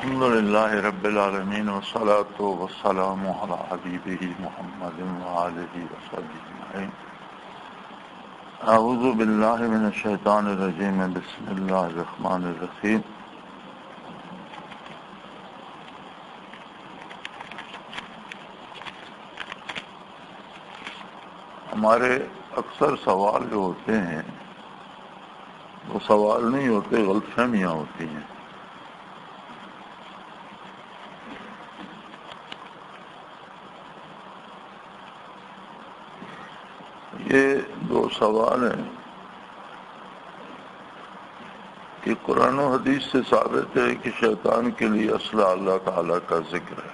الحمد للہ رب العالمین والصلاة والسلام علی حبیبہ محمد وآلہ وصحبہ اجمعین۔ اعوذ باللہ من الشیطان الرجیم، بسم اللہ الرحمن الرحیم۔ ہمارے اکثر سوال جو ہوتے ہیں وہ سوال نہیں ہوتے، غلط فہمیاں ہوتی ہیں۔ یہ دو سوال ہیں کہ قرآن و حدیث سے ثابت ہے کہ شیطان کے لیے اسلحہ اللہ تعالیٰ کا ذکر ہے،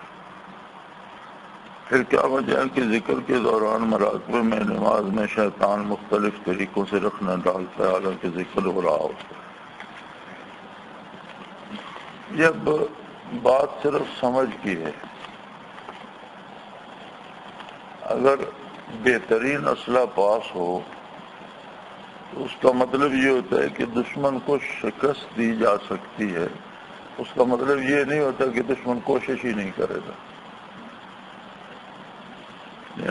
پھر کیا وجہ ہے کہ ذکر کے دوران مراقبے میں نماز میں شیطان مختلف طریقوں سے رکھنا ڈالتا ہے حالانکہ ذکر ہو رہا ہوتا ہے؟ جب بات صرف سمجھ کی ہے، اگر بہترین اسلحہ پاس ہو تو اس کا مطلب یہ ہوتا ہے کہ دشمن کو شکست دی جا سکتی ہے، اس کا مطلب یہ نہیں ہوتا کہ دشمن کوشش ہی نہیں کرے گا۔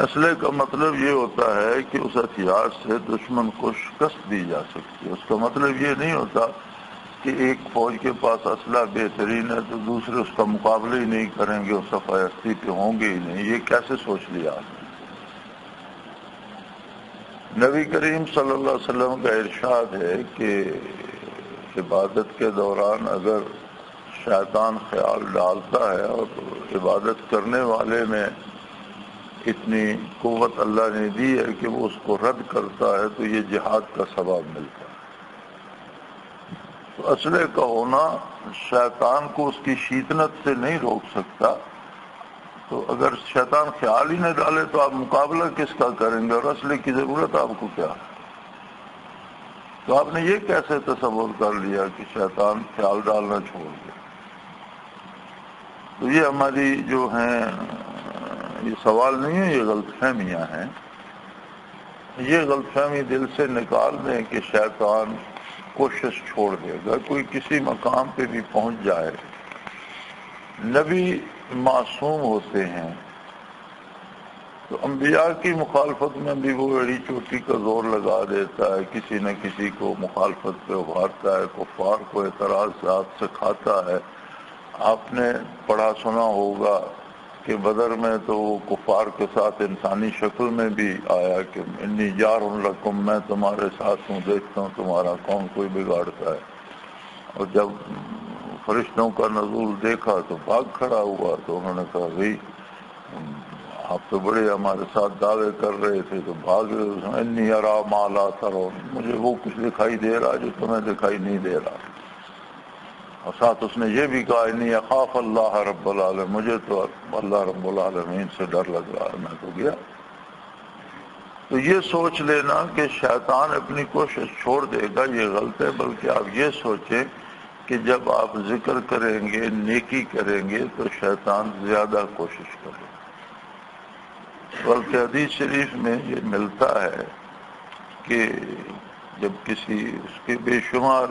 اسلحے کا مطلب یہ ہوتا ہے کہ اس ہتھیار سے دشمن کو شکست دی جا سکتی ہے، اس کا مطلب یہ نہیں ہوتا کہ ایک فوج کے پاس اسلحہ بہترین ہے تو دوسرے اس کا مقابلہ ہی نہیں کریں گے، اس صفائی پہ ہوں گے ہی نہیں۔ یہ کیسے سوچ لیا آپ نے؟ نبی کریم صلی اللہ علیہ وسلم کا ارشاد ہے کہ عبادت کے دوران اگر شیطان خیال ڈالتا ہے اور عبادت کرنے والے میں اتنی قوت اللہ نے دی ہے کہ وہ اس کو رد کرتا ہے تو یہ جہاد کا ثواب ملتا ہے۔ تو اسلحے کا ہونا شیطان کو اس کی شیطنت سے نہیں روک سکتا، تو اگر شیطان خیال ہی نہ ڈالے تو آپ مقابلہ کس کا کریں گے، اور اسلحے کی ضرورت آپ کو کیا ہے؟ تو آپ نے یہ کیسے تصور کر لیا کہ شیطان خیال ڈالنا چھوڑ دے؟ تو یہ ہماری جو ہیں، یہ سوال نہیں ہے، یہ غلط فہمیاں ہیں۔ یہ غلط فہمی دل سے نکال دیں کہ شیطان کوشش چھوڑ دے گا، کوئی کسی مقام پہ بھی پہنچ جائے۔ نبی معصوم ہوتے ہیں تو انبیاء کی مخالفت میں بھی وہ ایڑی چوٹی کا زور لگا دیتا ہے، کسی نہ کسی کو مخالفت پہ ابھارتا ہے، کفار کو اعتراضات سکھاتا ہے۔ آپ نے پڑھا سنا ہوگا کہ بدر میں تو وہ کفار کے ساتھ انسانی شکل میں بھی آیا کہ انی جار لکم، میں تمہارے ساتھ ہوں، دیکھتا ہوں تمہارا کون کوئی بگاڑتا ہے۔ اور جب فرشتوں کا نزول دیکھا تو بھاگ کھڑا ہوا، تو انہوں نے کہا بھئی آپ تو بڑے ہمارے ساتھ دعوے کر رہے تھے تو بھاگ رہے، انی ارا ما لا ترون، مجھے وہ کچھ دکھائی دے رہا جو تمہیں دکھائی نہیں دے رہا۔ اور ساتھ اس نے یہ بھی کہا انی اخاف اللہ رب العالمین، مجھے تو اللہ رب العالمین سے ڈر لگ رہا ہے، میں تو گیا۔ تو یہ سوچ لینا کہ شیطان اپنی کوشش چھوڑ دے گا، یہ غلط ہے، بلکہ آپ یہ سوچیں کہ جب آپ ذکر کریں گے، نیکی کریں گے تو شیطان زیادہ کوشش کرے گا۔ بلکہ حدیث شریف میں یہ ملتا ہے کہ جب کسی اس کے بے شمار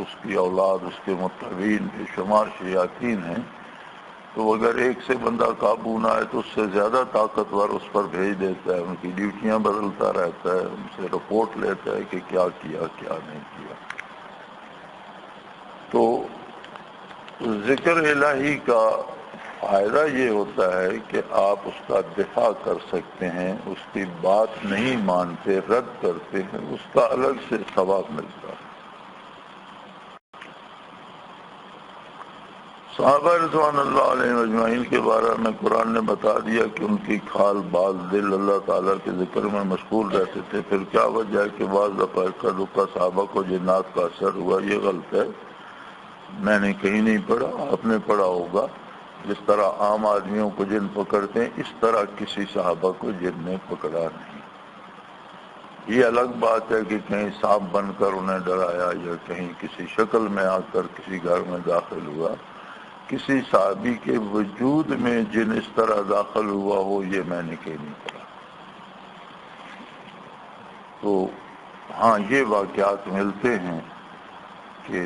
اس کی اولاد، اس کے متبعین بے شمار شیاطین ہیں، تو اگر ایک سے بندہ قابو نہ آئے تو اس سے زیادہ طاقتور اس پر بھیج دیتا ہے، ان کی ڈیوٹیاں بدلتا رہتا ہے، ان سے رپورٹ لیتا ہے کہ کیا کیا کیا نہیں کیا۔ تو ذکر الہی کا فائدہ یہ ہوتا ہے کہ آپ اس کا دفاع کر سکتے ہیں، اس کی بات نہیں مانتے، رد کرتے ہیں، اس کا الگ سے ثواب ملتا ہے۔ صحابہ رضوان اللہ علیہ اجمعین کے بارے میں قرآن نے بتا دیا کہ ان کی کھال باز دل اللہ تعالیٰ کے ذکر میں مشغول رہتے تھے، پھر کیا وجہ ہے کہ بعض دفعہ اکا دکا صحابہ کو جنات کا اثر ہوا؟ یہ غلط ہے، میں نے کہیں نہیں پڑھا، آپ نے پڑھا ہوگا۔ جس طرح عام آدمیوں کو جن پکڑتے ہیں، اس طرح کسی صحابہ کو جن نے پکڑا نہیں۔ یہ الگ بات ہے کہ کہیں سانپ بن کر انہیں ڈرایا یا کہیں کسی شکل میں آ کر کسی گھر میں داخل ہوا، کسی صحابی کے وجود میں جن اس طرح داخل ہوا ہو، یہ میں نے کہیں نہیں پڑھا۔ تو ہاں، یہ واقعات ملتے ہیں کہ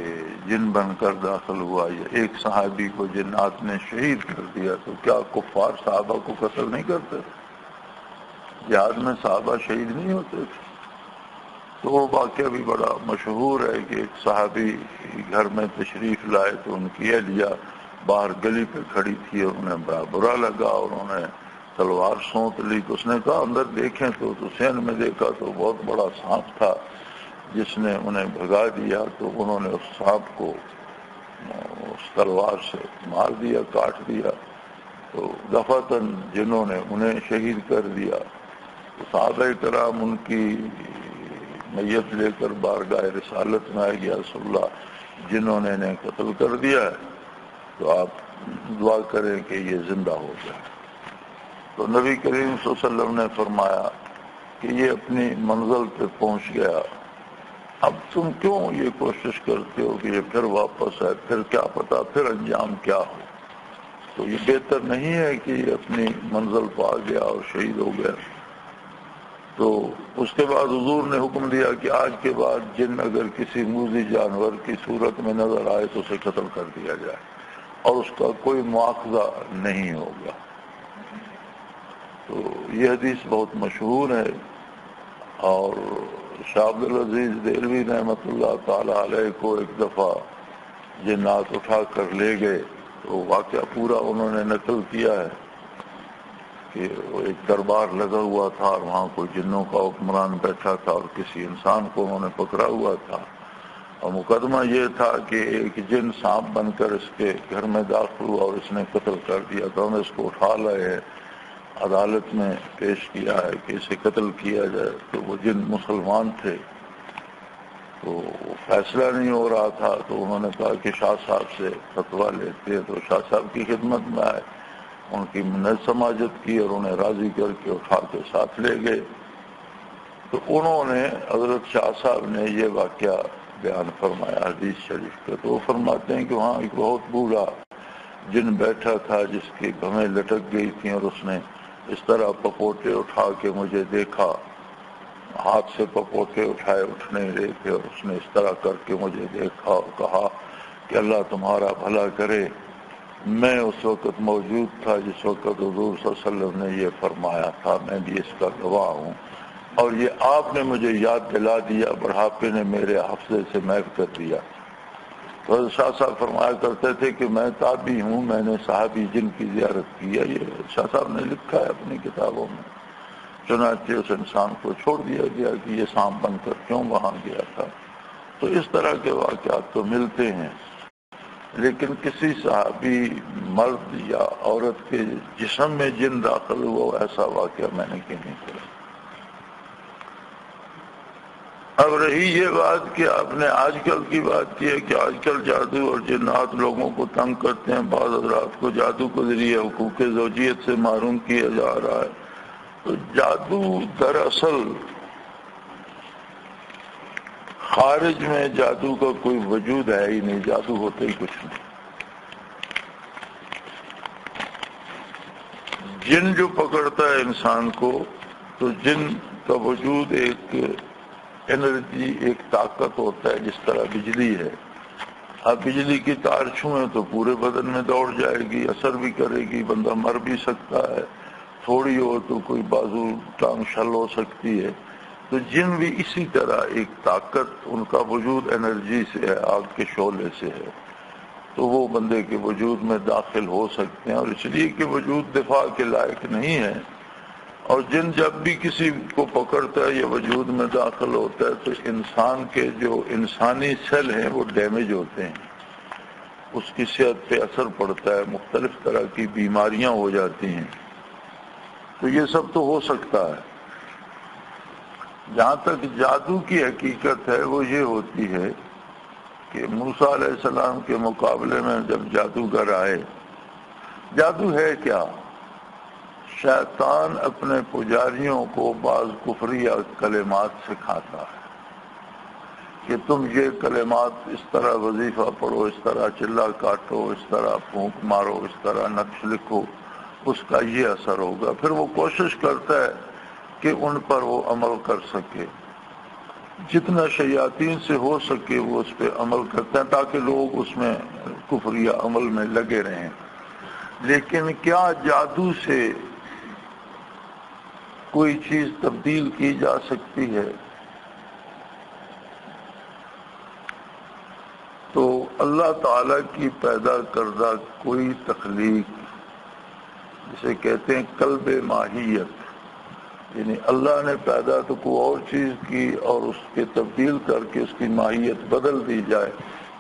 جن بن کر داخل ہوا، یا ایک صحابی کو جنات نے شہید کر دیا، تو کیا کفار صحابہ کو قتل نہیں کرتے؟ جہاد میں صحابہ شہید نہیں ہوتے تھے؟ تو وہ واقعہ بھی بڑا مشہور ہے کہ ایک صحابی گھر میں تشریف لائے تو ان کی اہلیہ باہر گلی پہ کھڑی تھی اور انہیں بڑا برا لگا اور انہوں نے تلوار سونت لی، تو اس نے کہا اندر دیکھیں تو سین میں دیکھا تو بہت بڑا سانپ تھا جس نے انہیں بھگا دیا، تو انہوں نے اس سانپ کو اس تلوار سے مار دیا، کاٹ دیا، تو دفعتاً جنہوں نے انہیں شہید کر دیا۔ تو صحابہ کرام ان کی میت لے کر بارگاہ رسالت میں آئے، یا رسول اللہ جنہوں نے انہیں قتل کر دیا ہے تو آپ دعا کریں کہ یہ زندہ ہو جائے۔ تو نبی کریم صلی اللہ علیہ وسلم نے فرمایا کہ یہ اپنی منزل پہ پہنچ گیا، اب تم کیوں یہ کوشش کرتے ہو کہ یہ پھر واپس آئے، پھر کیا پتا پھر انجام کیا ہو؟ تو یہ بہتر نہیں ہے کہ یہ اپنی منزل پہ آ گیا اور شہید ہو گیا۔ تو اس کے بعد حضور نے حکم دیا کہ آج کے بعد جن اگر کسی موذی جانور کی صورت میں نظر آئے تو اسے قتل کر دیا جائے اور اس کا کوئی مواخذہ نہیں ہوگا۔ تو یہ حدیث بہت مشہور ہے، اور شاہ عبدالعزیز دہلوی رحمۃ اللہ تعالی علیہ کو ایک دفعہ جنات اٹھا کر لے گئے، تو واقعہ پورا انہوں نے نقل کیا ہے کہ وہ ایک دربار لگا ہوا تھا اور وہاں کوئی جنوں کا حکمران بیٹھا تھا اور کسی انسان کو انہوں نے پکڑا ہوا تھا، اور مقدمہ یہ تھا کہ ایک جن سانپ بن کر اس کے گھر میں داخل ہوا اور اس نے قتل کر دیا، تو ہم اس کو اٹھا لائے ہیں، عدالت میں پیش کیا ہے کہ اسے قتل کیا جائے۔ تو وہ جن مسلمان تھے، تو فیصلہ نہیں ہو رہا تھا، تو انہوں نے کہا کہ شاہ صاحب سے فتویٰ لیتے ہیں، تو شاہ صاحب کی خدمت میں آئے، ان کی منت سماجت کی اور انہیں راضی کر کے اٹھا کے ساتھ لے گئے۔ تو انہوں نے حضرت شاہ صاحب نے یہ واقعہ بیان فرمایا حدیث شریف کا، تو وہ فرماتے ہیں کہ وہاں ایک بہت بوڑھا جن بیٹھا تھا جس کی بھویں لٹک گئی تھیں، اور اس نے اس طرح پپوٹے اٹھا کے مجھے دیکھا، ہاتھ سے پپوٹے اٹھائے اٹھ نہیں رہے تھے، اور اس نے اس طرح کر کے مجھے دیکھا اور کہا کہ اللہ تمہارا بھلا کرے، میں اس وقت موجود تھا جس وقت حضور صلی اللہ علیہ وسلم نے یہ فرمایا تھا، میں بھی اس کا گواہ ہوں، اور یہ آپ نے مجھے یاد دلا دیا، بڑھاپے نے میرے حافظے سے محو کر دیا۔ تو حضرت شاہ صاحب فرمایا کرتے تھے کہ میں تابعی ہوں، میں نے صحابی جن کی زیارت کی ہے، یہ شاہ صاحب نے لکھا ہے اپنی کتابوں میں۔ چنانچہ اس انسان کو چھوڑ دیا گیا کہ یہ سانپ بن کر کیوں وہاں گیا تھا۔ تو اس طرح کے واقعات تو ملتے ہیں، لیکن کسی صحابی مرد یا عورت کے جسم میں جن داخل ہوا ایسا واقعہ میں نے کہیں نہیں کرا۔ اب رہی یہ بات کہ آپ نے آج کل کی بات کی ہے کہ آج کل جادو اور جنات لوگوں کو تنگ کرتے ہیں، بعض حضرات کو جادو کے ذریعے حقوق زوجیت سے محروم کیا جا رہا ہے۔ تو جادو دراصل خارج میں جادو کا کوئی وجود ہے ہی نہیں، جادو ہوتا ہی کچھ نہیں۔ جن جو پکڑتا ہے انسان کو، تو جن کا وجود ایک انرجی، ایک طاقت ہوتا ہے، جس طرح بجلی ہے۔ اب بجلی کی تار چھوئیں تو پورے بدن میں دوڑ جائے گی، اثر بھی کرے گی، بندہ مر بھی سکتا ہے، تھوڑی ہو تو کوئی بازو ٹانگ شل ہو سکتی ہے۔ تو جن بھی اسی طرح ایک طاقت، ان کا وجود انرجی سے ہے، آگ کے شعلے سے ہے، تو وہ بندے کے وجود میں داخل ہو سکتے ہیں، اور اس لیے کہ وجود دفاع کے لائق نہیں ہے۔ اور جن جب بھی کسی کو پکڑتا ہے یا وجود میں داخل ہوتا ہے تو انسان کے جو انسانی سیل ہیں وہ ڈیمیج ہوتے ہیں، اس کی صحت پہ اثر پڑتا ہے، مختلف طرح کی بیماریاں ہو جاتی ہیں۔ تو یہ سب تو ہو سکتا ہے۔ جہاں تک جادو کی حقیقت ہے وہ یہ ہوتی ہے کہ موسیٰ علیہ السلام کے مقابلے میں جب جادوگر آئے، جادو ہے کیا؟ شیطان اپنے پجاریوں کو بعض کفریہ کلمات سکھاتا ہے کہ تم یہ کلمات اس طرح وظیفہ پڑھو، اس طرح چلا کاٹو، اس طرح پھونک مارو، اس طرح نقش لکھو، اس کا یہ اثر ہوگا۔ پھر وہ کوشش کرتا ہے کہ ان پر وہ عمل کر سکے، جتنا شیاطین سے ہو سکے وہ اس پہ عمل کرتے ہیں تاکہ لوگ اس میں کفریہ عمل میں لگے رہیں. لیکن کیا جادو سے کوئی چیز تبدیل کی جا سکتی ہے؟ تو اللہ تعالیٰ کی پیدا کردہ کوئی تخلیق، جسے کہتے ہیں قلب ماہیت، یعنی اللہ نے پیدا تو کوئی اور چیز کی اور اس کے تبدیل کر کے اس کی ماہیت بدل دی جائے،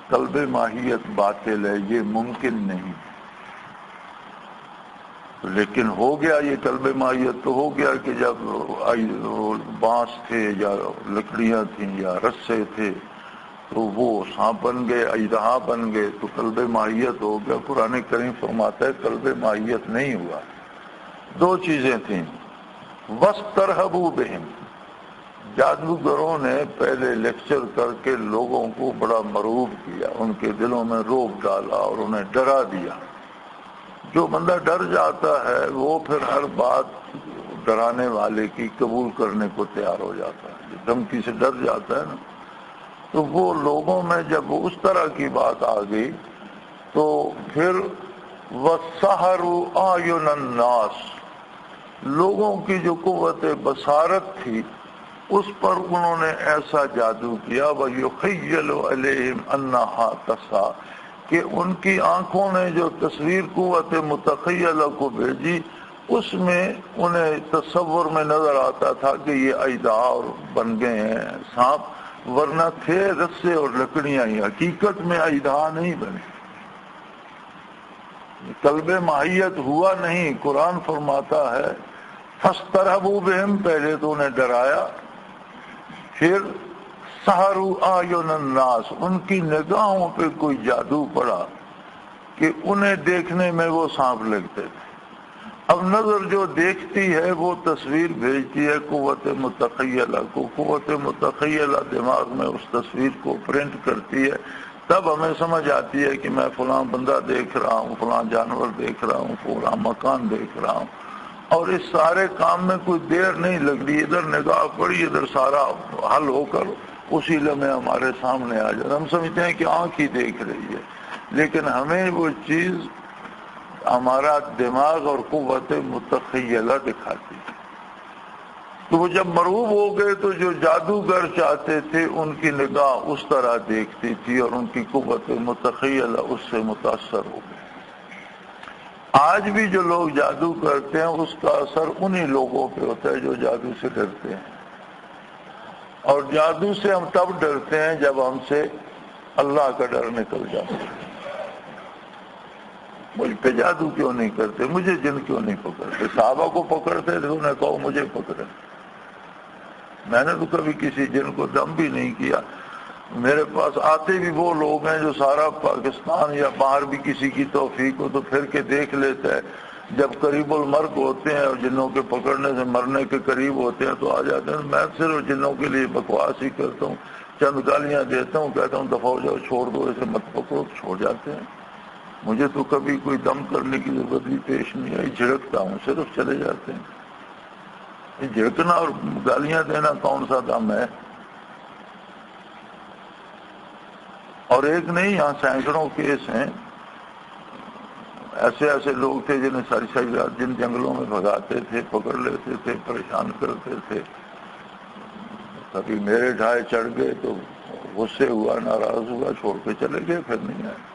قلب ماہیت باطل ہے، یہ ممکن نہیں. لیکن ہو گیا یہ قلب ماہیت تو ہو گیا کہ جب بانس تھے یا لکڑیاں تھیں یا رسے تھے تو وہ سانپ بن گئے، اژدہا بن گئے، تو قلب ماہیت ہو گیا. قرآن کریم فرماتا ہے قلب ماہیت نہیں ہوا. دو چیزیں تھیں. وَاسْتَرْهَبُوا بِهِمْ، جادوگروں نے پہلے لیکچر کر کے لوگوں کو بڑا مرعوب کیا، ان کے دلوں میں رعب ڈالا اور انہیں ڈرا دیا. جو بندہ ڈر جاتا ہے وہ پھر ہر بات ڈرانے والے کی قبول کرنے کو تیار ہو جاتا ہے. دھمکی سے ڈر جاتا ہے نا، تو وہ لوگوں میں جب اس طرح کی بات آ گئی تو پھر وَسَحَرُوا أَعْيُنَ النَّاسِ، لوگوں کی جو قوت بصارت تھی اس پر انہوں نے ایسا جادو کیا وَيُخَيَّلُ عَلَيْهِمْ أَنَّهَا تَسْعَىٰ، کہ ان کی آنکھوں نے جو تصویر قوت متخیلہ کو بھیجی اس میں انہیں تصور میں نظر آتا تھا کہ یہ اژدہا بن گئے ہیں، سانپ، ورنہ تھے رسے اور لکڑیاں ہی، حقیقت میں اژدہا نہیں بنے. قلب ماہیت ہوا نہیں. قرآن فرماتا ہے فَاسْتَرْهَبُوا بِهِمْ، پہلے تو انہیں ڈرایا، پھر سَحَرُوا أَعْيُنَ النَّاسِ، ان کی نگاہوں پہ کوئی جادو پڑا کہ انہیں دیکھنے میں وہ سانپ لگتے تھے. اب نظر جو دیکھتی ہے وہ تصویر بھیجتی ہے قوت متخیلہ کو، قوت متخیلہ دماغ میں اس تصویر کو پرنٹ کرتی ہے، تب ہمیں سمجھ آتی ہے کہ میں فلاں بندہ دیکھ رہا ہوں، فلاں جانور دیکھ رہا ہوں، فلاں مکان دیکھ رہا ہوں. اور اس سارے کام میں کوئی دیر نہیں لگ رہی، ادھر نگاہ پڑی ادھر سارا حل ہو کر اسی لمحے ہمارے سامنے آ جاتا. ہم سمجھتے ہیں کہ آنکھ ہی دیکھ رہی ہے، لیکن ہمیں وہ چیز ہمارا دماغ اور قوت متخیلہ دکھاتی ہے. تو وہ جب مرعوب ہو گئے تو جو جادوگر چاہتے تھے ان کی نگاہ اس طرح دیکھتی تھی اور ان کی قوت متخیلہ اس سے متاثر ہو گئی. آج بھی جو لوگ جادو کرتے ہیں اس کا اثر انہی لوگوں پہ ہوتا ہے جو جادو سے ڈرتے ہیں. اور جادو سے ہم تب ڈرتے ہیں جب ہم سے اللہ کا ڈر نکل جاتا ہے. مجھ پہ جادو کیوں نہیں کرتے، مجھے جن کیوں نہیں پکڑتے؟ صحابہ کو پکڑتے تھے، انہیں کہو مجھے پکڑے. میں نے تو کبھی کسی جن کو دم بھی نہیں کیا. میرے پاس آتے بھی وہ لوگ ہیں جو سارا پاکستان یا باہر بھی کسی کی توفیق ہو تو پھر کے دیکھ لیتا ہے، جب قریب المرگ ہوتے ہیں اور جنوں کے پکڑنے سے مرنے کے قریب ہوتے ہیں تو آ جاتے ہیں. میں صرف جنوں کے لیے بکواس ہی کرتا ہوں، چند گالیاں دیتا ہوں، کہتا ہوں دفعہ ہو جاؤ، چھوڑ دو، اسے مت پکڑو، چھوڑ جاتے ہیں. مجھے تو کبھی کوئی دم کرنے کی ضرورت بھی پیش نہیں آئی، جھڑکتا ہوں صرف، چلے جاتے ہیں. یہ جھڑکنا اور گالیاں دینا کون سا دم ہے؟ اور ایک نہیں، یہاں سینکڑوں کیس ہیں. ایسے لوگ تھے جنہیں ساری رات جن جنگلوں میں بھگاتے تھے، پکڑ لیتے تھے، پریشان کرتے تھے. کبھی میرے ڈھائے چڑھ گئے تو غصے ہوا، ناراض ہوا، چھوڑ کے چلے گئے، پھر نہیں آئے.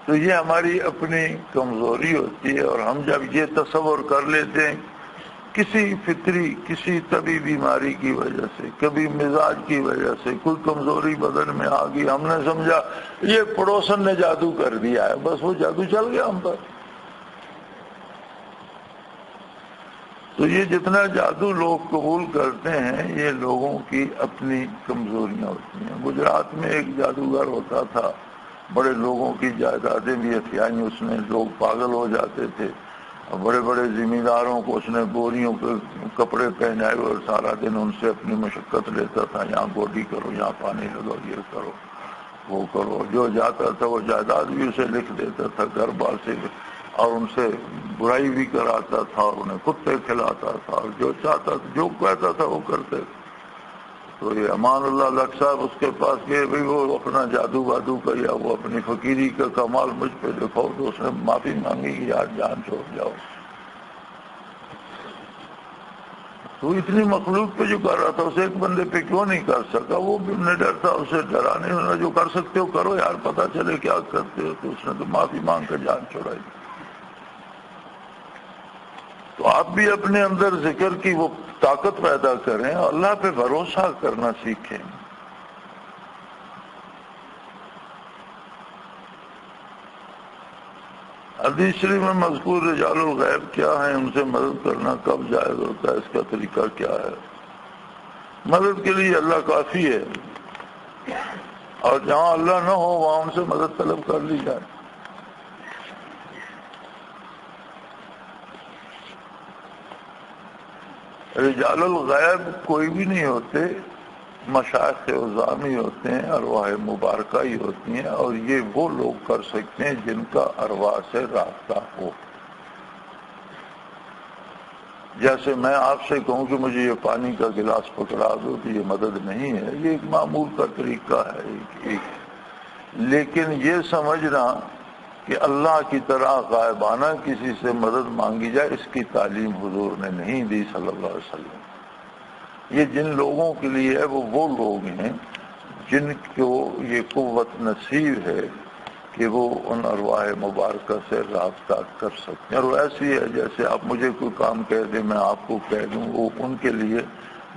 تو یہ ہماری اپنی کمزوری ہوتی ہے. اور ہم جب یہ تصور کر لیتے ہیں کسی فطری، کسی طبی بیماری کی وجہ سے، کبھی مزاج کی وجہ سے کوئی کمزوری بدن میں آ گئی، ہم نے سمجھا یہ پڑوسن نے جادو کر دیا ہے، بس وہ جادو چل گیا ہم پر. تو یہ جتنا جادو لوگ قبول کرتے ہیں یہ لوگوں کی اپنی کمزوریاں ہوتی ہیں. گجرات میں ایک جادوگر ہوتا تھا، بڑے لوگوں کی جائیدادیں بھی ہتھیائیں اس نے، لوگ پاگل ہو جاتے تھے. بڑے بڑے زمینداروں کو اس نے بوریوں پہ کپڑے پہنائے اور سارا دن ان سے اپنی مشقت لیتا تھا، یہاں گوڈی کرو، یہاں پانی لگاؤ، یہ کرو وہ کرو. جو جاتا تھا وہ جائیداد بھی اسے لکھ دیتا تھا گھر بار سے، اور ان سے برائی بھی کراتا تھا اور انہیں کتے کھلاتا تھا، اور جو چاہتا تھا، جو کہتا تھا وہ کرتے. تو یہ امان اللہ لک صاحب اس کے پاس گئے، بھائی وہ اپنا جادو وادو کا یا وہ اپنی فقیری کا کمال مجھ پہ دکھاؤ، تو اس نے معافی مانگی کہ یار جان چھوڑ جاؤ. تو اتنی مخلوق پہ جو کر رہا تھا اسے ایک بندے پہ کیوں نہیں کر سکا؟ وہ بھی نڈر تھا، اسے ڈرانے ہونا، جو کر سکتے ہو کرو یار، پتہ چلے کیا کرتے ہو. تو اس نے تو معافی مانگ کر جان چھوڑائی. تو آپ بھی اپنے اندر ذکر کی وہ طاقت پیدا کریں، اللہ پہ بھروسہ کرنا سیکھیں. حدیث شریف میں مذکور رجال الغیب کیا ہیں، ان سے مدد کرنا کب جائز ہوتا ہے، اس کا طریقہ کیا ہے؟ مدد کے لیے اللہ کافی ہے، اور جہاں اللہ نہ ہو وہاں ان سے مدد طلب کر لی جائے. رجال الغیب کوئی بھی نہیں ہوتے، مشائخ عظام ہی ہوتے ہیں، ارواح مبارکہ ہی ہوتی ہیں، اور یہ وہ لوگ کر سکتے ہیں جن کا ارواح سے رابطہ ہو. جیسے میں آپ سے کہوں کہ مجھے یہ پانی کا گلاس پکڑا دو، تو یہ مدد نہیں ہے، یہ ایک معمول کا طریقہ ہے. لیکن یہ سمجھنا کہ اللہ کی طرح غائبانہ کسی سے مدد مانگی جائے، اس کی تعلیم حضور نے نہیں دی صلی اللہ علیہ وسلم. یہ جن لوگوں کے لیے ہے وہ لوگ ہیں جن کو یہ قوت نصیب ہے کہ وہ ان ارواح مبارکہ سے رابطہ کر سکتے ہیں. اور وہ ایسی ہے جیسے آپ مجھے کوئی کام کہہ دیں، میں آپ کو کہہ دوں، وہ ان کے لیے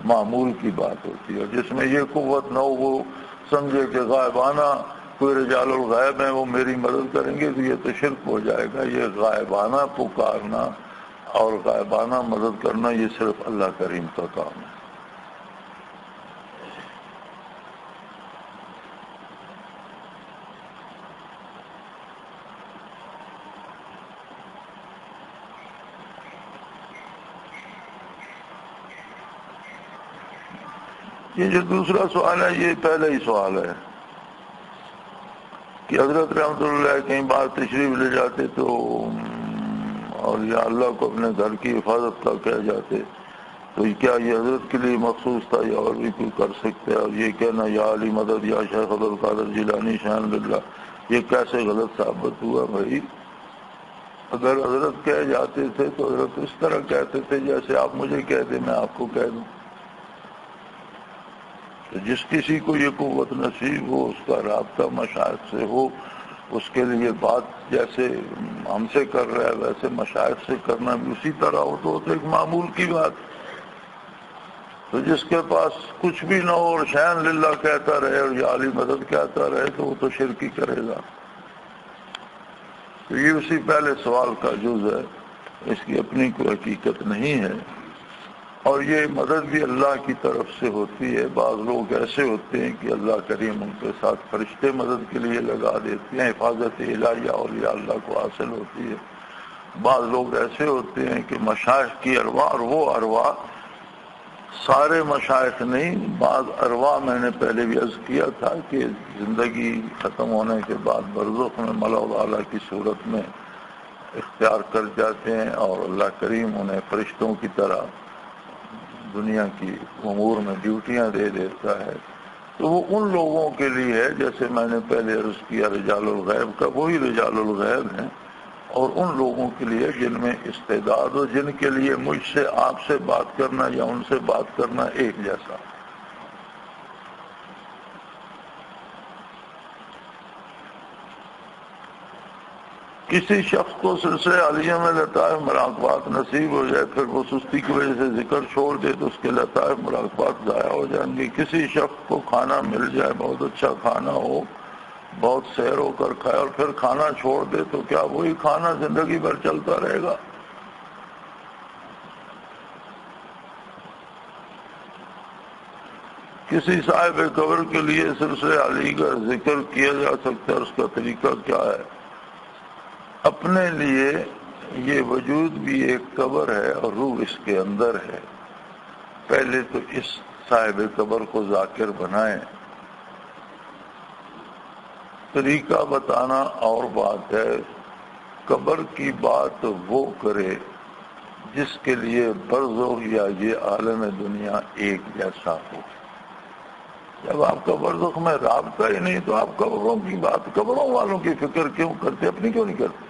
معمول کی بات ہوتی ہے. اور جس میں یہ قوت نہ ہو، وہ سمجھے کہ غائبانہ کوئی رجال الغیب ہیں وہ میری مدد کریں گے، تو یہ تو شرک ہو جائے گا. یہ غائبانہ پکارنا اور غائبانہ مدد کرنا یہ صرف اللہ کریم کا کام ہے. یہ جو دوسرا سوال ہے یہ پہلا ہی سوال ہے کہ حضرت رحمۃ اللہ کہیں بار تشریف لے جاتے تو اور یا اللہ کو اپنے گھر کی حفاظت کا کہہ جاتے، تو کیا یہ حضرت کے لیے مخصوص تھا یا اور بھی کوئی کر سکتے؟ اور یہ کہنا یا علی مدد یا شیخ عبد القادر جیلانی شان للہ، یہ کیسے غلط ثابت ہوا؟ بھائی اگر حضرت کہہ جاتے تھے تو حضرت اس طرح کہتے تھے جیسے آپ مجھے کہہ دیں میں آپ کو کہہ دوں. تو جس کسی کو یہ قوت نصیب ہو، اس کا رابطہ مشائخ سے ہو، اس کے لیے بات جیسے ہم سے کر رہا ہے ویسے مشائخ سے کرنا بھی اسی طرح ہو، تو ایک معمول کی بات. تو جس کے پاس کچھ بھی نہ ہو اور شان للہ کہتا رہے اور یا علی مدد کہتا رہے تو وہ تو شرک ہی کرے گا. تو یہ اسی پہلے سوال کا جز ہے، اس کی اپنی کوئی حقیقت نہیں ہے. اور یہ مدد بھی اللہ کی طرف سے ہوتی ہے. بعض لوگ ایسے ہوتے ہیں کہ اللہ کریم ان کے ساتھ فرشتے مدد کے لیے لگا دیتے ہیں، حفاظت الہیہ اولیاء اللہ کو حاصل ہوتی ہے. بعض لوگ ایسے ہوتے ہیں کہ مشائخ کی ارواح، اور وہ ارواح سارے مشائخ نہیں، بعض ارواح میں نے پہلے بھی عرض کیا تھا کہ زندگی ختم ہونے کے بعد برزخ میں ملأ اعلیٰ کی صورت میں اختیار کر جاتے ہیں، اور اللہ کریم انہیں فرشتوں کی طرح دنیا کی امور میں ڈیوٹیاں دے دیتا ہے. تو وہ ان لوگوں کے لیے ہے جیسے میں نے پہلے عرض کیا رجال الغیب کا، وہی رجال الغیب ہیں. اور ان لوگوں کے لیے جن میں استعداد ہو، جن کے لیے مجھ سے آپ سے بات کرنا یا ان سے بات کرنا ایک جیسا. کسی شخص کو سلسلہ عالیہ میں لطائف مراقبات نصیب ہو جائے، پھر وہ سستی کی وجہ سے ذکر چھوڑ دے تو اس کے لطائف مراقبات ضائع ہو جائیں گے. کسی شخص کو کھانا مل جائے، بہت اچھا کھانا ہو، بہت سیر ہو کر کھائے، اور پھر کھانا چھوڑ دے تو کیا وہی کھانا زندگی بھر چلتا رہے گا؟ کسی صاحب قبر کے لیے سلسلہ علی کا ذکر کیا جا سکتا ہے، اس کا طریقہ کیا ہے؟ اپنے لیے یہ وجود بھی ایک قبر ہے اور روح اس کے اندر ہے. پہلے تو اس صاحب قبر کو ذاکر بنائیں. طریقہ بتانا اور بات ہے، قبر کی بات وہ کرے جس کے لیے برزخ یا یہ عالم دنیا ایک جیسا ہو. جب آپ کا برزخ میں رابطہ ہی نہیں تو آپ قبروں کی بات، قبروں والوں کی فکر کیوں کرتے، اپنی کیوں نہیں کرتے؟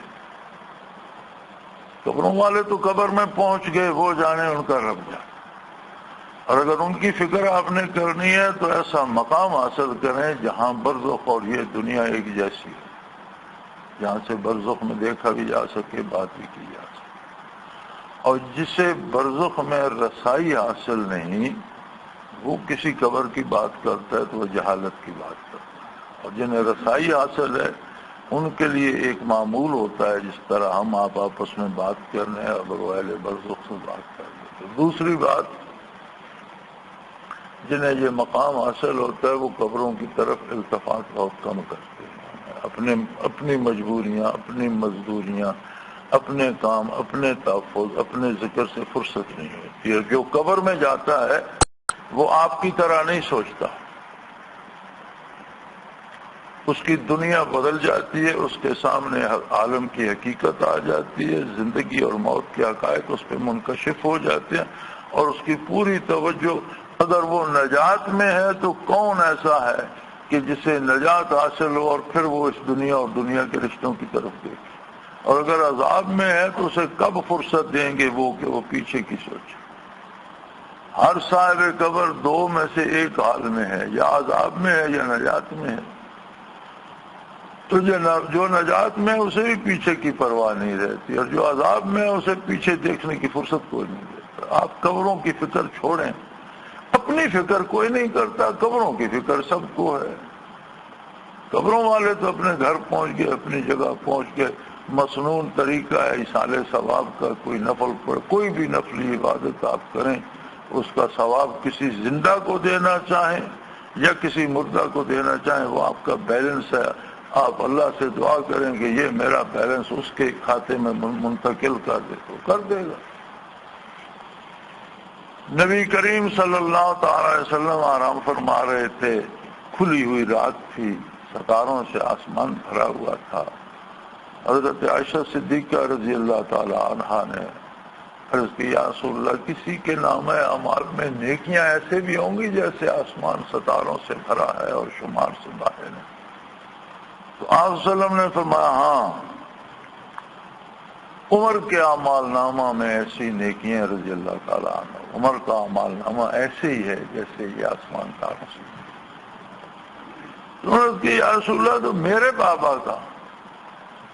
قبروں والے تو قبر میں پہنچ گئے، وہ جانے ان کا رب جانے۔ اور اگر ان کی فکر آپ نے کرنی ہے تو ایسا مقام حاصل کریں جہاں برزخ اور یہ دنیا ایک جیسی ہے، جہاں سے برزخ میں دیکھا بھی جا سکے، بات بھی کی جا سکے۔ اور جسے برزخ میں رسائی حاصل نہیں، وہ کسی قبر کی بات کرتا ہے تو وہ جہالت کی بات کرتا ہے۔ اور جنہیں رسائی حاصل ہے ان کے لیے ایک معمول ہوتا ہے، جس طرح ہم آپ آپس میں بات کر رہے ہیں، اگر وہ اہل برزخ سے بات کر رہے ہیں۔ دوسری بات، جنہیں یہ مقام حاصل ہوتا ہے وہ قبروں کی طرف التفات بہت کم کرتے ہیں، اپنی مجبوریاں، اپنی مزدوریاں، اپنے کام، اپنے تحفظ، اپنے ذکر سے فرصت نہیں ہوتی ہے۔ جو قبر میں جاتا ہے وہ آپ کی طرح نہیں سوچتا، اس کی دنیا بدل جاتی ہے، اس کے سامنے عالم کی حقیقت آ جاتی ہے، زندگی اور موت کے حقائق اس پہ منکشف ہو جاتے ہیں، اور اس کی پوری توجہ، اگر وہ نجات میں ہے تو کون ایسا ہے کہ جسے نجات حاصل ہو اور پھر وہ اس دنیا اور دنیا کے رشتوں کی طرف دیکھے، اور اگر عذاب میں ہے تو اسے کب فرصت دیں گے وہ کہ وہ پیچھے کی سوچے۔ ہر صاحب قبر دو میں سے ایک حال میں ہے، یا عذاب میں ہے یا نجات میں ہے۔ تو جو نجات میں اسے بھی پیچھے کی پرواہ نہیں رہتی، اور جو عذاب میں اسے پیچھے دیکھنے کی فرصت کوئی نہیں دیتا۔ آپ قبروں کی فکر چھوڑیں، اپنی فکر کوئی نہیں کرتا، قبروں کی فکر سب کو ہے۔ قبروں والے تو اپنے گھر پہنچ گئے، اپنی جگہ پہنچ گئے، مسنون طریقہ ہے ایصال ثواب کا، کوئی نفل پڑھ، کوئی بھی نفلی عبادت آپ کریں، اس کا ثواب کسی زندہ کو دینا چاہیں یا کسی مردہ کو دینا چاہیں، وہ آپ کا بیلنس ہے۔ آپ اللہ سے دعا کریں کہ یہ میرا بیلنس اس کے کھاتے میں منتقل کر دے تو کر دے گا۔ نبی کریم صلی اللہ تعالی علیہ وسلم آرام فرما رہے تھے، کھلی ہوئی رات تھی، ستاروں سے آسمان بھرا ہوا تھا۔ حضرت عائشہ صدیقہ رضی اللہ تعالی عنہا نے عرض کی، یا رسول اللہ، کسی کے نامہ اعمال میں نیکیاں ایسے بھی ہوں گی جیسے آسمان ستاروں سے بھرا ہے اور شمار سے باہر ہے؟ تو آپ صلی اللہ علیہ وسلم نے فرمایا، ہاں، عمر کے اعمال نامہ میں ایسی نیکیاں رضی اللہ تعالیٰ عنہ، عمر کا اعمال نامہ ایسے ہی ہے جیسے یہ آسمان تاروں سے۔ تو عرض کی، یا رسول اللہ، تو میرے بابا کا؟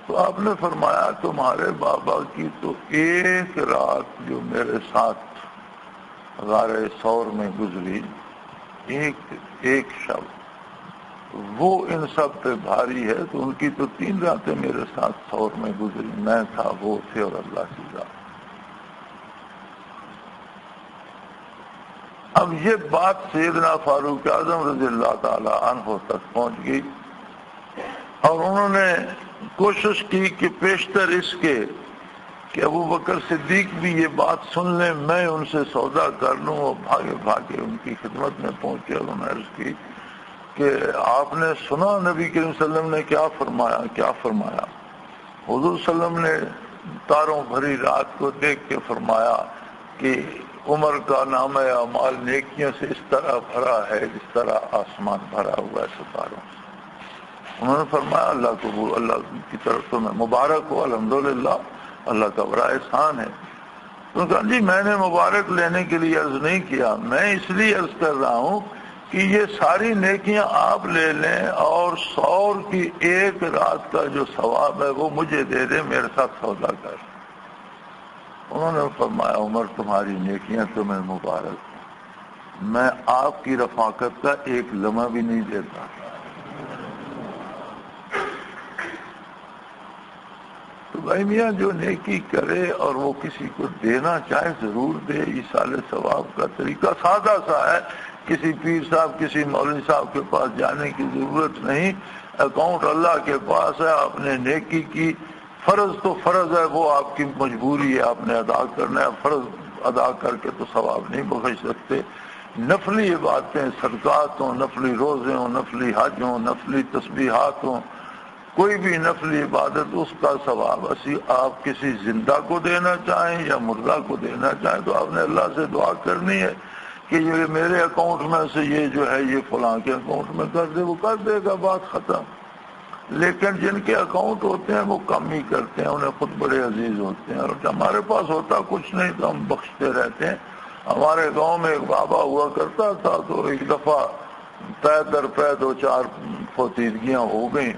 تو آپ نے فرمایا، تمہارے بابا کی تو ایک رات جو میرے ساتھ غار ثور میں گزری، ایک شب، وہ ان سب پہ بھاری ہے، تو ان کی تو 3 راتیں میرے ساتھ ثور میں گزری، میں تھا، وہ تھے، اور اللہ کی ذات۔ اب یہ بات سیدنا فاروق اعظم رضی اللہ تعالی عنہ تک پہنچ گئی، اور انہوں نے کوشش کی کہ پیشتر اس کے کہ ابو بکر صدیق بھی یہ بات سن لیں، میں ان سے سودا کر لوں، اور بھاگے بھاگے ان کی خدمت میں پہنچے، اور انہوں نے عرض کی کہ آپ نے سنا نبی کریم صلی اللہ علیہ وسلم نے کیا فرمایا؟ کیا فرمایا؟ حضور صلی اللہ علیہ وسلم نے تاروں بھری رات کو دیکھ کے فرمایا کہ عمر کا نامہ اعمال نیکیوں سے اس طرح بھرا ہے جس طرح آسمان بھرا ہوا ہے ستاروں سے۔ انہوں نے فرمایا، اللہ قبول، اللہ کی طرف تو میں مبارک ہو، الحمدللہ، اللہ کا بڑا احسان ہے۔ تو کہا، جی میں نے مبارک لینے کے لیے عرض نہیں کیا، میں اس لیے عرض کر رہا ہوں کہ یہ ساری نیکیاں آپ لے لیں، اور ثور کی ایک رات کا جو ثواب ہے وہ مجھے دے دیں، میرے ساتھ سودا کر۔ انہوں نے فرمایا، عمر تمہاری نیکیاں تمہیں مبارک، میں آپ کی رفاقت کا ایک لمحہ بھی نہیں دیتا۔ تو بھائی میاں، جو نیکی کرے اور وہ کسی کو دینا چاہے ضرور دے، ایصال ثواب کا طریقہ سادہ سا ہے، کسی پیر صاحب، کسی مولوی صاحب کے پاس جانے کی ضرورت نہیں، اکاؤنٹ اللہ کے پاس ہے، آپ نے نیکی کی، فرض تو فرض ہے، وہ آپ کی مجبوری ہے، آپ نے ادا کرنا ہے، فرض ادا کر کے تو ثواب نہیں بخش سکتے۔ نفلی عبادتیں، صدقات ہوں، نفلی روزے ہوں، نفلی حج ہوں، نفلی تسبیحات ہوں، کوئی بھی نفلی عبادت، اس کا ثواب آپ کسی زندہ کو دینا چاہیں یا مردہ کو دینا چاہیں تو آپ نے اللہ سے دعا کرنی ہے کہ یہ میرے اکاؤنٹ میں سے یہ جو ہے یہ فلاں کے اکاؤنٹ میں کر دے، وہ کر دے گا، بات ختم۔ لیکن جن کے اکاؤنٹ ہوتے ہیں وہ کم ہی کرتے ہیں، انہیں خود بڑے عزیز ہوتے ہیں، اور ہمارے پاس ہوتا کچھ نہیں تو ہم بخشتے رہتے ہیں۔ ہمارے گاؤں میں ایک بابا ہوا کرتا تھا، تو ایک دفعہ پے در پے 2-4 فوتیدگیاں ہو گئیں،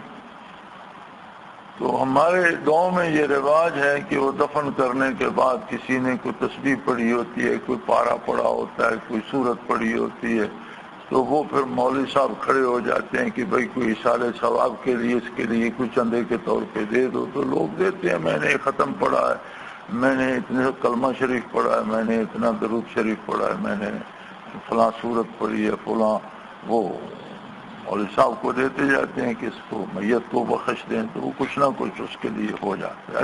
تو ہمارے گاؤں میں یہ رواج ہے کہ وہ دفن کرنے کے بعد کسی نے کوئی تسبیح پڑھی ہوتی ہے، کوئی پارا پڑا ہوتا ہے، کوئی سورت پڑھی ہوتی ہے، تو وہ پھر مولوی صاحب کھڑے ہو جاتے ہیں کہ بھائی کوئی اصالہ ثواب کے لیے اس کے لیے کچھ چندے کے طور پہ دے دو، تو لوگ دیتے ہیں۔ میں نے ختم پڑھا ہے، میں نے اتنے کلمہ شریف پڑھا ہے، میں نے اتنا درود شریف پڑھا ہے، میں نے فلاں سورت پڑھی ہے، فلاں، وہ مولوی صاحب کو دیتے جاتے ہیں کہ اس کو میت کو بخش دیں، تو وہ کچھ نہ کچھ اس کے لیے ہو جاتا ہے۔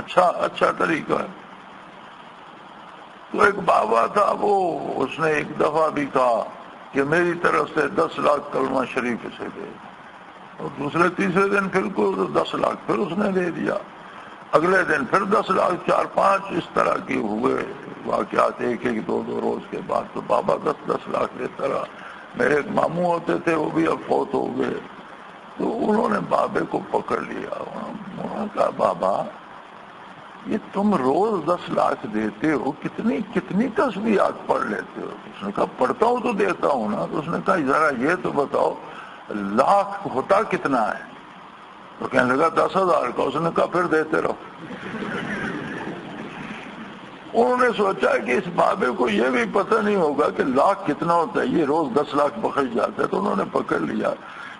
اچھا طریقہ ہے۔ تو ایک بابا تھا، وہ اس نے ایک دفعہ بھی کہا کہ میری طرف سے 10 لاکھ کلمہ شریف اسے دے، اور دوسرے تیسرے دن پھر کو 10 لاکھ پھر اس نے دے دیا، اگلے دن پھر 10 لاکھ، 4-5 اس طرح کے ہوئے واقعات، ایک 2 روز کے بعد تو بابا 10 لاکھ دیتا رہا۔ میرے ایک ماموں ہوتے تھے، وہ بھی اب فوت ہو گئے، تو انہوں نے بابے کو پکڑ لیا، انہوں نے کہا بابا یہ تم روز 10 لاکھ دیتے ہو، کتنی تسبیحات پڑھ لیتے ہو؟ اس نے کہا پڑھتا ہوں تو دیتا ہوں نا۔ تو اس نے کہا ذرا یہ تو بتاؤ لاکھ ہوتا کتنا ہے؟ تو کہنے لگا 10,000 کا۔ اس نے کہا پھر دیتے رہو۔ انہوں نے سوچا کہ اس بابے کو یہ بھی پتہ نہیں ہوگا کہ لاکھ کتنا ہوتا ہے، یہ روز 10 لاکھ بخش جاتا ہے، تو انہوں نے پکڑ لیا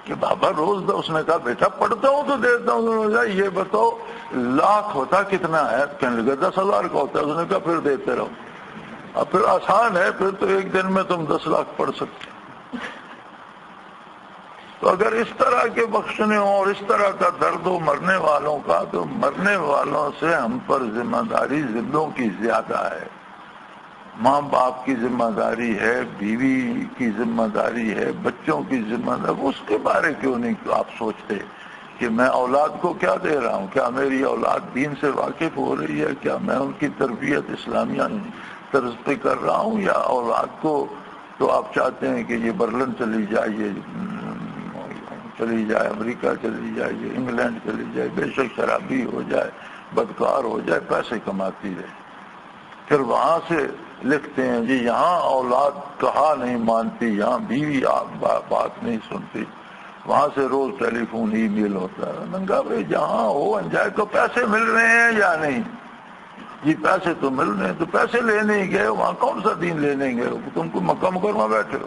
کہ بابا روز اس نے کہا بیٹا پڑھتا ہوں تو دیتا ہوں۔ انہوں نے کہا یہ بتاؤ لاکھ ہوتا کتنا ہے؟ کہنے لگا 10,000 کا ہوتا ہے۔ اس نے کہا پھر دیتے رہو۔ اب پھر آسان ہے، پھر تو ایک دن میں تم 10 لاکھ پڑھ سکتے۔ تو اگر اس طرح کے بخشنے ہوں اور اس طرح کا درد ہو مرنے والوں کا، تو مرنے والوں سے ہم پر ذمہ داری زندوں کی زیادہ ہے۔ ماں باپ کی ذمہ داری ہے، بیوی کی ذمہ داری ہے، بچوں کی ذمہ داری، اس کے بارے کیوں نہیں آپ سوچتے کہ میں اولاد کو کیا دے رہا ہوں؟ کیا میری اولاد دین سے واقف ہو رہی ہے؟ کیا میں ان کی تربیت اسلامیہ طرز پہ کر رہا ہوں؟ یا اولاد کو تو آپ چاہتے ہیں کہ یہ برلن چلی جائے، یہ چلی جائے، امریکہ چلی جائے، یہ انگلینڈ چلی جائے، بے شک شرابی ہو جائے، بدکار ہو جائے، پیسے کماتی رہے۔ پھر وہاں سے لکھتے ہیں جی یہاں اولاد کہا نہیں مانتی، یہاں بیوی بات نہیں سنتی، وہاں سے روز ٹیلی فون ای میل ہوتا ہے۔ ننگا بھائی جہاں ہو انجائے، کو پیسے مل رہے ہیں یا نہیں؟ جی پیسے تو مل رہے ہیں، تو پیسے لینے ہی گئے، وہاں کون سا دین لینے گئے ہو؟ تم کو مکہ مکرمہ بیٹھے ہو،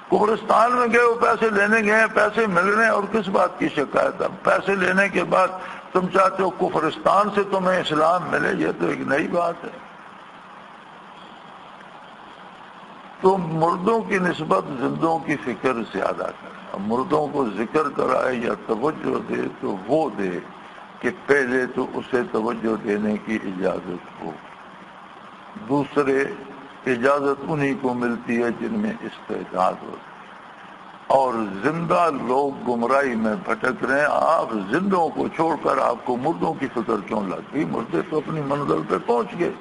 قبرستان میں گئے ہو، پیسے لینے گئے ہیں، پیسے مل رہے ہیں، اور کس بات کی شکایت ہے؟ پیسے لینے کے بعد تم چاہتے ہو کفرستان سے تمہیں اسلام ملے، یہ تو ایک نئی بات ہے۔ تو مردوں کی نسبت زندوں کی فکر زیادہ کرے، مردوں کو ذکر کرائے یا توجہ دے تو وہ دے کہ پہلے تو اسے توجہ دینے کی اجازت ہو، دوسرے اجازت انہی کو ملتی ہے جن میں استعداد ہو، اور زندہ لوگ گمراہی میں بھٹک رہے ہیں۔ آپ زندوں کو چھوڑ کر آپ کو مردوں کی فکر کیوں لگ گئی؟ مردے تو اپنی منزل پہ پہنچ گئے۔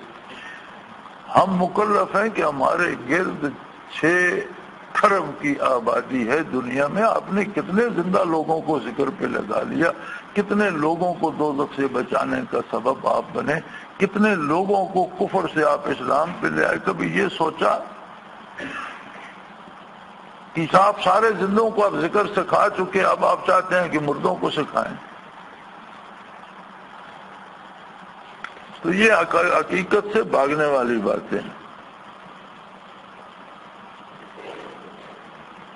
ہم مکلف ہیں کہ ہمارے گرد 6 کھرب کی آبادی ہے دنیا میں، آپ نے کتنے زندہ لوگوں کو ذکر پہ لگا لیا، کتنے لوگوں کو دوزخ سے بچانے کا سبب آپ بنے، کتنے لوگوں کو کفر سے آپ اسلام پہ لے آئے۔ کبھی یہ سوچا کہ آپ سارے زندوں کو آپ ذکر سکھا چکے، اب آپ چاہتے ہیں کہ مردوں کو سکھائیں؟ تو یہ حقیقت سے بھاگنے والی باتیں ہیں۔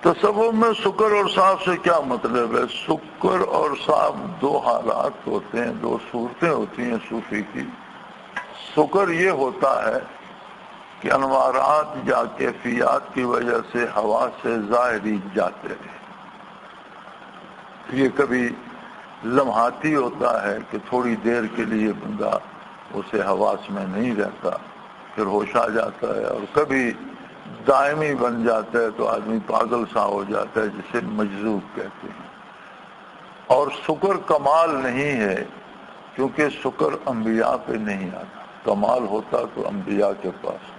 تصوف میں شکر اور صاف سے کیا مطلب ہے؟ شکر اور صاف 2 حالات ہوتے ہیں، 2 صورتیں ہوتی ہیں صوفی کی۔ شکر یہ ہوتا ہے کہ انوارات یا کیفیات کی وجہ سے ہوا سے ظاہری جاتے ہیں۔ یہ کبھی لمحاتی ہوتا ہے کہ تھوڑی دیر کے لیے بندہ اسے حواس میں نہیں رہتا، پھر ہوش آ جاتا ہے، اور کبھی دائمی بن جاتا ہے تو آدمی پاگل سا ہو جاتا ہے، جسے مجذوب کہتے ہیں۔ اور شکر کمال نہیں ہے، کیونکہ شکر انبیاء پہ نہیں آتا، کمال ہوتا تو انبیاء کے پاس۔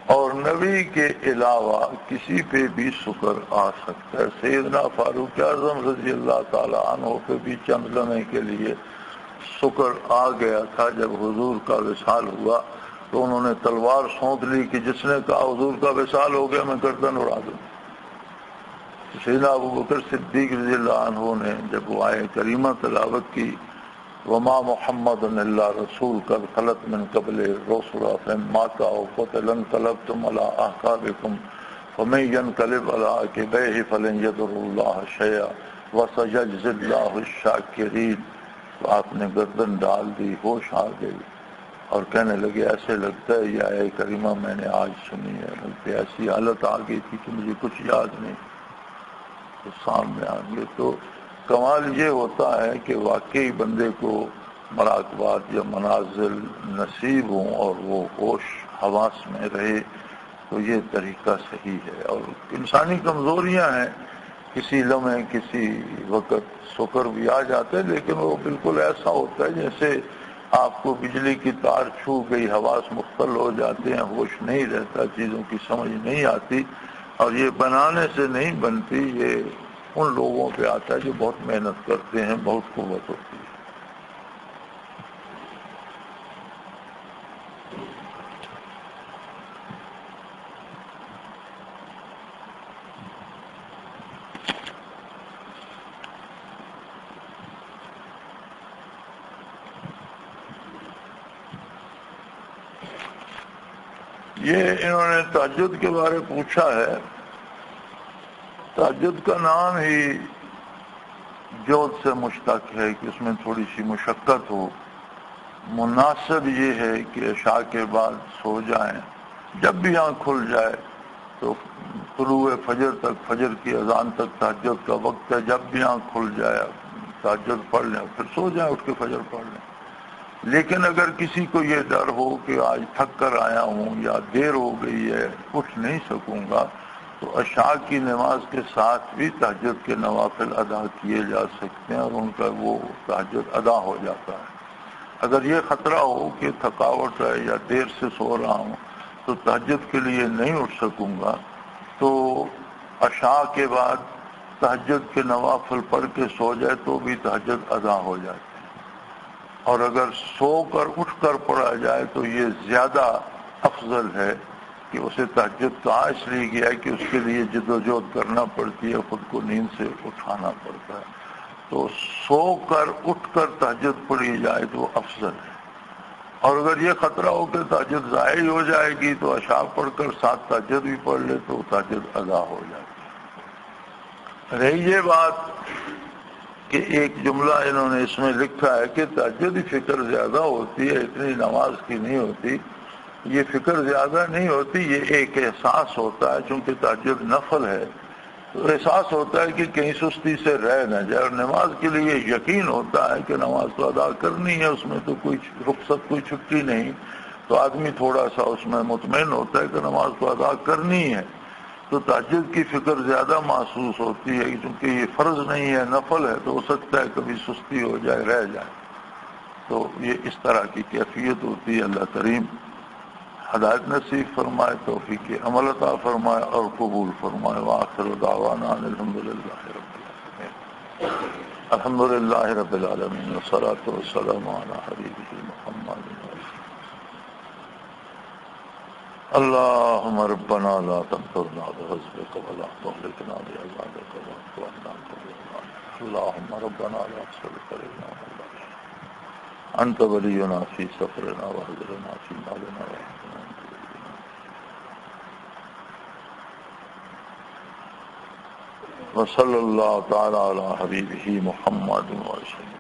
اور نبی کے علاوہ کسی پہ بھی شکر آ سکتا ہے۔ سیدنا فاروق اعظم رضی اللہ تعالی عنہ پہ بھی چند لمحے کے لیے شکر آ گیا تھا۔ جب حضور کا وصال ہوا تو انہوں نے تلوار سونت لی کہ جس نے کہا حضور کا وصال ہو گیا میں گردن اڑا دوں۔ سیدنا ابو بکر صدیق رضی اللہ عنہ نے جب وہ آئے کریمہ تلاوت کی وما محمد الا رسول قد خلت من قبل الرسل فإن مات أو قتل انقلبتم على أعقابكم ومن ينقلب على عقبيه فلن يضر الله شيئا وسيجزي الله الشاكرين۔ تو آپ نے گردن ڈال دی، ہوش آ گئی اور کہنے لگے ایسے لگتا ہے یہ آئے کریمہ میں نے آج سنی ہے، بلکہ ایسی حالت آ گئی تھی کہ مجھے کچھ یاد نہیں، تو سامنے آ گئے۔ تو کمال یہ ہوتا ہے کہ واقعی بندے کو مراقبات یا منازل نصیب ہوں اور وہ ہوش حواس میں رہے تو یہ طریقہ صحیح ہے۔ اور انسانی کمزوریاں ہیں، کسی لمحے کسی وقت شکر بھی آ جاتے ہیں، لیکن وہ بالکل ایسا ہوتا ہے جیسے آپ کو بجلی کی تار چھو گئی، حواس مختل ہو جاتے ہیں، ہوش نہیں رہتا، چیزوں کی سمجھ نہیں آتی، اور یہ بنانے سے نہیں بنتی، یہ ان لوگوں پہ آتا ہے جو بہت محنت کرتے ہیں، بہت قوت ہوتی ہے۔ یہ انہوں نے تہجد کے بارے پوچھا ہے۔ تہجد کا نام ہی جود سے مشتق ہے کہ اس میں تھوڑی سی مشقت ہو۔ مناسب یہ ہے کہ عشاء کے بعد سو جائیں، جب بھی آنکھ کھل جائے تو طلوع فجر تک، فجر کی اذان تک تہجد کا وقت ہے، جب بھی آنکھ کھل جائے تہجد پڑھ لیں، پھر سو جائیں، اٹھ کے فجر پڑھ لیں۔ لیکن اگر کسی کو یہ ڈر ہو کہ آج تھک کر آیا ہوں یا دیر ہو گئی ہے اٹھ نہیں سکوں گا، تو عشاء کی نماز کے ساتھ بھی تہجد کے نوافل ادا کیے جا سکتے ہیں اور ان کا وہ تہجد ادا ہو جاتا ہے۔ اگر یہ خطرہ ہو کہ تھکاوٹ ہے یا دیر سے سو رہا ہوں تو تہجد کے لیے نہیں اٹھ سکوں گا، تو عشاء کے بعد تہجد کے نوافل پڑھ کے سو جائے تو بھی تہجد ادا ہو جاتی ہے۔ اور اگر سو کر اٹھ کر پڑھا جائے تو یہ زیادہ افضل ہے کہ اسے تہجد کہا اس لیے گیا ہے کہ اس کے لیے جد و جہد کرنا پڑتی ہے، خود کو نیند سے اٹھانا پڑتا ہے، تو سو کر اٹھ کر تہجد پڑھی جائے تو افضل ہے۔ اور اگر یہ خطرہ ہو کہ تہجد ضائع ہو جائے گی تو عشاء پڑھ کر ساتھ تہجد بھی پڑھ لے تو تہجد ادا ہو جاتی ہے۔ رہی یہ بات کہ ایک جملہ انہوں نے اس میں لکھا ہے کہ تہجد فکر زیادہ ہوتی ہے، اتنی نماز کی نہیں ہوتی۔ یہ فکر زیادہ نہیں ہوتی، یہ ایک احساس ہوتا ہے، چونکہ تہجد نفل ہے تو احساس ہوتا ہے کہ کہیں سستی سے رہ نہ جائے، اور نماز کے لیے یقین ہوتا ہے کہ نماز تو ادا کرنی ہے، اس میں تو کوئی رخصت، کوئی چھٹی نہیں، تو آدمی تھوڑا سا اس میں مطمئن ہوتا ہے کہ نماز تو ادا کرنی ہے، تو تہجد کی فکر زیادہ محسوس ہوتی ہے، کیونکہ یہ فرض نہیں ہے، نفل ہے، تو ہو سکتا ہے کبھی سستی ہو جائے، رہ جائے، تو یہ اس طرح کی کیفیت ہوتی ہے۔ اللہ کریم ہدایت نصیب فرمائے، توفیق عمل عطا فرمائے اور قبول فرمائے۔ وآخر دعوانا الحمدللہ رب العالمین، الحمدللہ رب العالمین، والصلاة والسلام علی حبیبہ محمد۔ اللهم ربنا لا تغفرنا بغضبك ولا تهلكنا بعذابك واعف عنا اللهم ربنا لا تسلط علينا أنت ولينا في سفرنا واهجرنا في مالنا وصلى الله تعالى على حبيبه محمد وسلم۔